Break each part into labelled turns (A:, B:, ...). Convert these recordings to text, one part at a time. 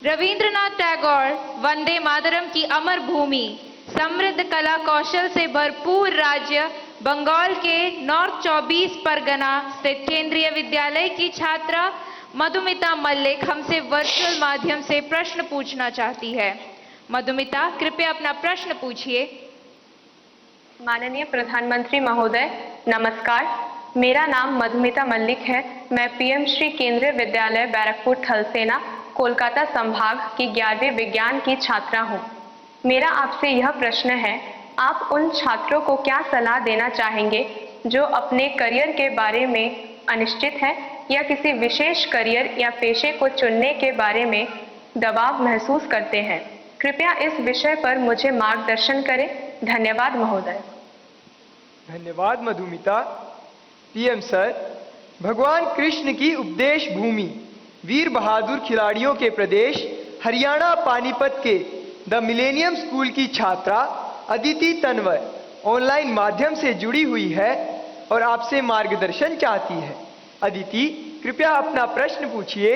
A: रविंद्रनाथ टैगोर वंदे मातरम की अमर भूमि, समृद्ध कला कौशल से भरपूर राज्य बंगाल के नॉर्थ 24 परगना स्थित केंद्रीय विद्यालय की छात्रा मधुमिता मल्लिक हमसे वर्चुअल माध्यम से प्रश्न पूछना चाहती है। मधुमिता, कृपया अपना प्रश्न पूछिए।
B: माननीय प्रधानमंत्री महोदय, नमस्कार। मेरा नाम मधुमिता मल्लिक है। मैं पीएम श्री केंद्रीय विद्यालय बैरकपुर थलसेना कोलकाता संभाग की 11वीं विज्ञान की छात्रा हूँ। मेरा आपसे यह प्रश्न है, आप उन छात्रों को क्या सलाह देना चाहेंगे जो अपने करियर के बारे में अनिश्चित हैं या किसी विशेष करियर या पेशे को चुनने के बारे में दबाव महसूस करते हैं? कृपया इस विषय पर मुझे मार्गदर्शन करें। धन्यवाद महोदय।
C: धन्यवाद मधुमिता। पीएम सर, भगवान कृष्ण की उपदेश भूमि, वीर बहादुर खिलाड़ियों के प्रदेश हरियाणा पानीपत के द मिलेनियम स्कूल की छात्रा अदिति तनवर ऑनलाइन माध्यम से जुड़ी हुई है और आपसे मार्गदर्शन चाहती है। अदिति, कृपया अपना प्रश्न पूछिए।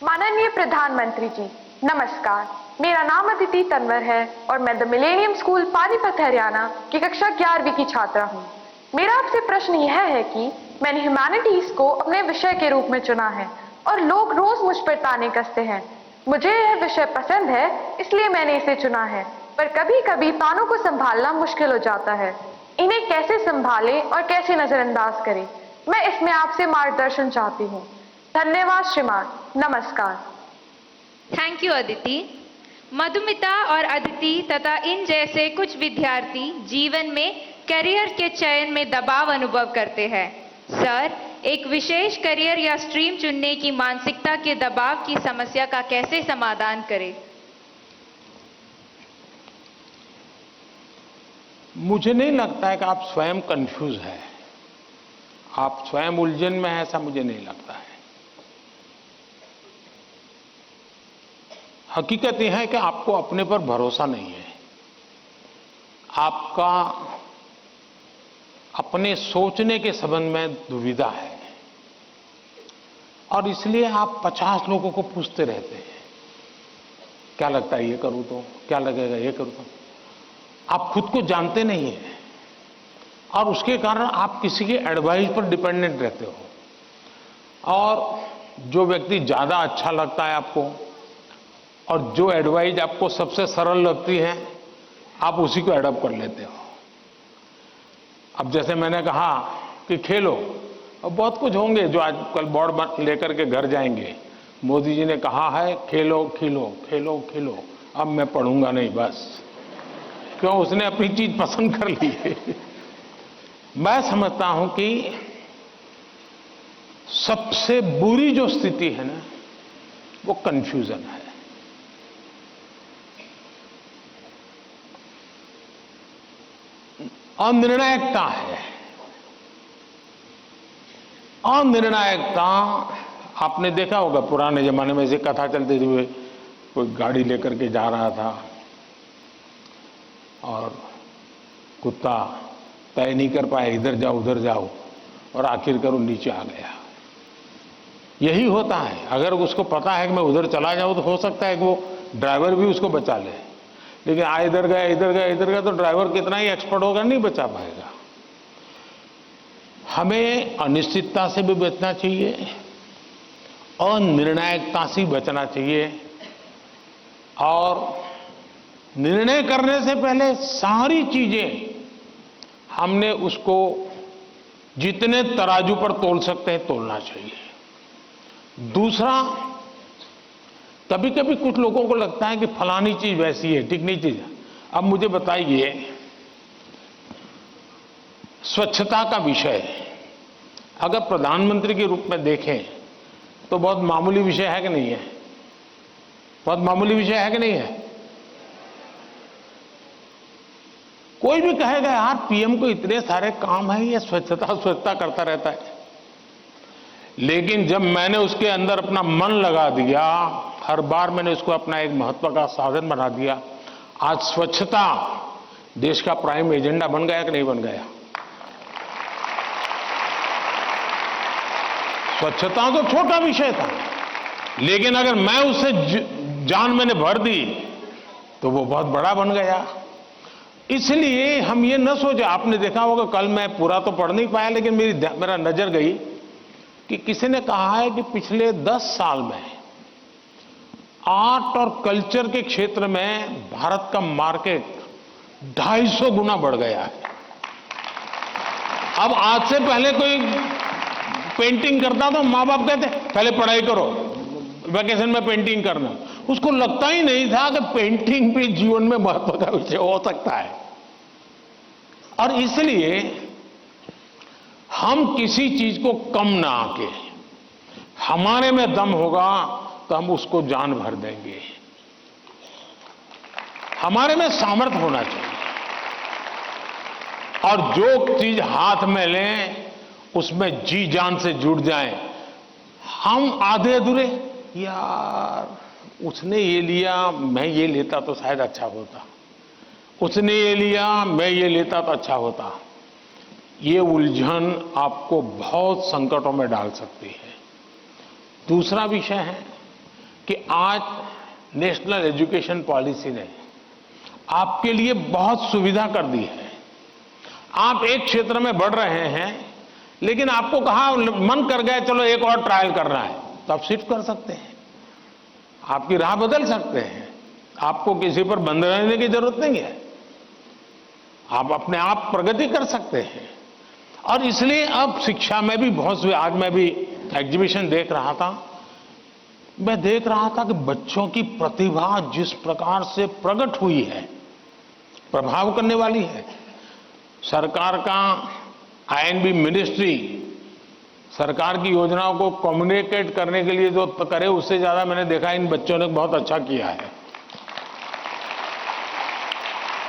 D: माननीय प्रधानमंत्री जी, नमस्कार। मेरा नाम अदिति तनवर है और मैं the millennium school Panipat Haryana की कक्षा 11वीं की छात्रा हूँ। मेरा आपसे प्रश्न यह है कि मैंने ह्यूमैनिटीज को अपने विषय के रूप में चुना है और लोग रोज मुझ पर ताने कसते हैं। मुझे यह विषय पसंद है, इसलिए मैंने इसे चुना है, पर कभी कभी तानों को संभालना मुश्किल हो जाता है। इन्हें कैसे संभालें और कैसे नजरअंदाज करें, मैं इसमें आपसे मार्गदर्शन चाहती हूँ। धन्यवाद श्रीमान, नमस्कार।
A: Thank you Aditi. मधुमिता और अदिति तथा इन जैसे कुछ विद्यार्थी जीवन में करियर के चयन में दबाव अनुभव करते हैं। सर, एक विशेष करियर या स्ट्रीम चुनने की मानसिकता के दबाव की समस्या का कैसे समाधान करें?
E: मुझे नहीं लगता है कि आप स्वयं कंफ्यूज हैं, आप स्वयं उलझन में हैं, ऐसा मुझे नहीं लगता है। हकीकत यह है कि आपको अपने पर भरोसा नहीं है, आपका अपने सोचने के संबंध में दुविधा है और इसलिए आप 50 लोगों को पूछते रहते हैं, क्या लगता है ये करूं तो, क्या लगेगा ये करूं तो। आप खुद को जानते नहीं हैं और उसके कारण आप किसी के एडवाइस पर डिपेंडेंट रहते हो और जो व्यक्ति ज्यादा अच्छा लगता है आपको और जो एडवाइस आपको सबसे सरल लगती है, आप उसी को एडॉप्ट कर लेते हो। अब जैसे मैंने कहा कि खेलो, और बहुत कुछ होंगे जो आजकल बोर्ड लेकर के घर जाएंगे। मोदी जी ने कहा है खेलो खिलो, खेलो खिलो, अब मैं पढ़ूंगा नहीं, बस क्यों, उसने अपनी चीज पसंद कर ली है। मैं समझता हूं कि सबसे बुरी जो स्थिति है ना, वो कंफ्यूजन है। अनिर्णायकता है। अनिर्णायकता, आपने देखा होगा पुराने जमाने में ऐसी कथा चलती थी, कोई गाड़ी लेकर के जा रहा था और कुत्ता तय नहीं कर पाया, इधर जाओ उधर जाओ, और आखिरकार वो नीचे आ गया। यही होता है, अगर उसको पता है कि मैं उधर चला जाऊं तो हो सकता है कि वो ड्राइवर भी उसको बचा ले, लेकिन इधर गया इधर गया इधर गया तो ड्राइवर कितना ही एक्सपर्ट होगा, नहीं बचा पाएगा। हमें अनिश्चितता से भी बचना चाहिए, अनिर्णायकता से बचना चाहिए और निर्णय करने से पहले सारी चीजें हमने उसको जितने तराजू पर तोल सकते हैं तोलना चाहिए। दूसरा, कभी कभी कुछ लोगों को लगता है कि फलानी चीज वैसी है, ठीक नहीं चीज। अब मुझे बताइए, स्वच्छता का विषय अगर प्रधानमंत्री के रूप में देखें तो बहुत मामूली विषय है कि नहीं है? बहुत मामूली विषय है कि नहीं है? कोई भी कहेगा यार पीएम को इतने सारे काम है, ये स्वच्छता स्वच्छता करता रहता है। लेकिन जब मैंने उसके अंदर अपना मन लगा दिया, हर बार मैंने उसको अपना एक महत्व का साधन बना दिया, आज स्वच्छता देश का प्राइम एजेंडा बन गया कि नहीं बन गया? स्वच्छता तो छोटा विषय था, लेकिन अगर मैं उससे जान मैंने भर दी तो वो बहुत बड़ा बन गया। इसलिए हम ये न सोचे, आपने देखा होगा, कल मैं पूरा तो पढ़ नहीं पाया लेकिन मेरा नजर गई कि किसी ने कहा है कि पिछले 10 साल में आर्ट और कल्चर के क्षेत्र में भारत का मार्केट 250 गुना बढ़ गया है। अब आज से पहले कोई पेंटिंग करता तो माँ बाप कहते पहले पढ़ाई करो, वैकेशन में पेंटिंग करना। उसको लगता ही नहीं था कि पेंटिंग भी जीवन में महत्व का विषय हो सकता है। और इसलिए हम किसी चीज को कम ना आके, हमारे में दम होगा तो हम उसको जान भर देंगे। हमारे में सामर्थ्य होना चाहिए और जो चीज हाथ में लें उसमें जी जान से जुड़ जाएं। हम आधे अधूरे, यार उसने ये लिया मैं ये लेता तो शायद अच्छा होता, उसने ये लिया मैं ये लेता तो अच्छा होता, ये उलझन आपको बहुत संकटों में डाल सकती है। दूसरा विषय है कि आज नेशनल एजुकेशन पॉलिसी ने आपके लिए बहुत सुविधा कर दी है। आप एक क्षेत्र में बढ़ रहे हैं लेकिन आपको कहा मन कर गया चलो एक और ट्रायल करना है तो आप शिफ्ट कर सकते हैं, आपकी राह बदल सकते हैं। आपको किसी पर बंधे रहने की जरूरत नहीं है, आप अपने आप प्रगति कर सकते हैं। और इसलिए अब शिक्षा में भी बहुत से, आज मैं भी एग्जीबिशन देख रहा था, मैं देख रहा था कि बच्चों की प्रतिभा जिस प्रकार से प्रकट हुई है प्रभाव करने वाली है। सरकार का आईएनबी मिनिस्ट्री सरकार की योजनाओं को कम्युनिकेट करने के लिए जो करे उससे ज्यादा मैंने देखा इन बच्चों ने बहुत अच्छा किया है।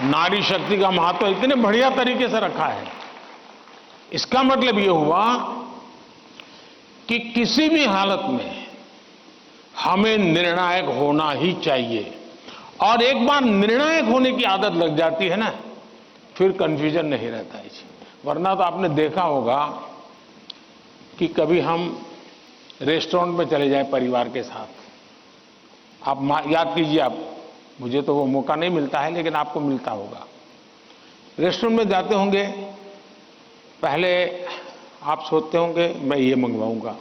E: नारी शक्ति का महत्व इतने बढ़िया तरीके से रखा है। इसका मतलब यह हुआ कि किसी भी हालत में हमें निर्णायक होना ही चाहिए। और एक बार निर्णायक होने की आदत लग जाती है ना, फिर कंफ्यूजन नहीं रहता है। वरना तो आपने देखा होगा कि कभी हम रेस्टोरेंट में चले जाए परिवार के साथ, आप याद कीजिए, आप, मुझे तो वो मौका नहीं मिलता है लेकिन आपको मिलता होगा। रेस्टोरेंट में जाते होंगे, पहले आप सोचते होंगे मैं ये मंगवाऊंगा,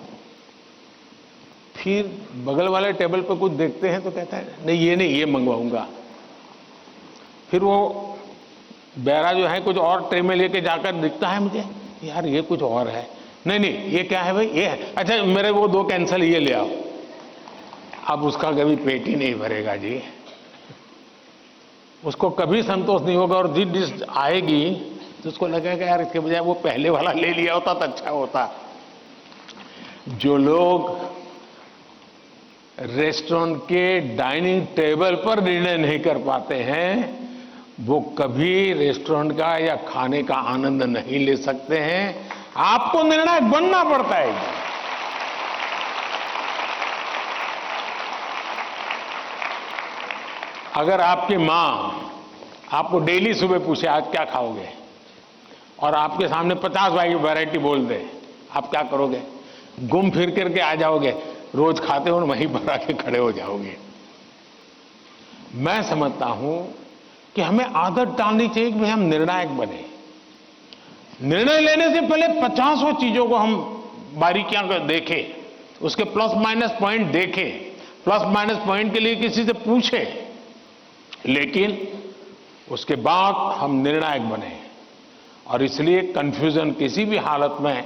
E: फिर बगल वाले टेबल पर कुछ देखते हैं तो कहता है नहीं ये मंगवाऊंगा। फिर वो बैरा जो है कुछ और ट्रे में लेके जाकर दिखता है मुझे, यार ये कुछ और है, नहीं ये क्या है भाई, ये है, अच्छा मेरे वो 2 कैंसल ये ले आओ। अब उसका कभी पेट ही नहीं भरेगा जी, उसको कभी संतोष नहीं होगा। और जिस डिश आएगी तो उसको लगेगा यार इसके बजाय वो पहले वाला ले लिया होता तो अच्छा होता। जो लोग रेस्टोरेंट के डाइनिंग टेबल पर निर्णय नहीं कर पाते हैं वो कभी रेस्टोरेंट का या खाने का आनंद नहीं ले सकते हैं। आपको निर्णायक बनना पड़ता है। अगर आपकी मां आपको डेली सुबह पूछे आज क्या खाओगे और आपके सामने 50 वैरायटी बोल दे, आप क्या करोगे? घूम फिर करके आ जाओगे, रोज खाते हो वहीं पर आके खड़े हो जाओगे। मैं समझता हूं कि हमें आदत डालनी चाहिए कि भाई हम निर्णायक बने। निर्णय लेने से पहले 50 चीजों को हम बारीकियां देखें, उसके प्लस माइनस पॉइंट देखें, प्लस माइनस पॉइंट के लिए किसी से पूछें, लेकिन उसके बाद हम निर्णायक बने। और इसलिए कंफ्यूजन किसी भी हालत में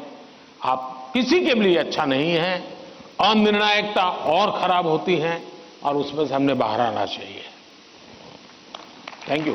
E: आप किसी के लिए अच्छा नहीं है। अनिर्णायकता और खराब होती है और उसमें से हमने बाहर आना चाहिए। Thank you.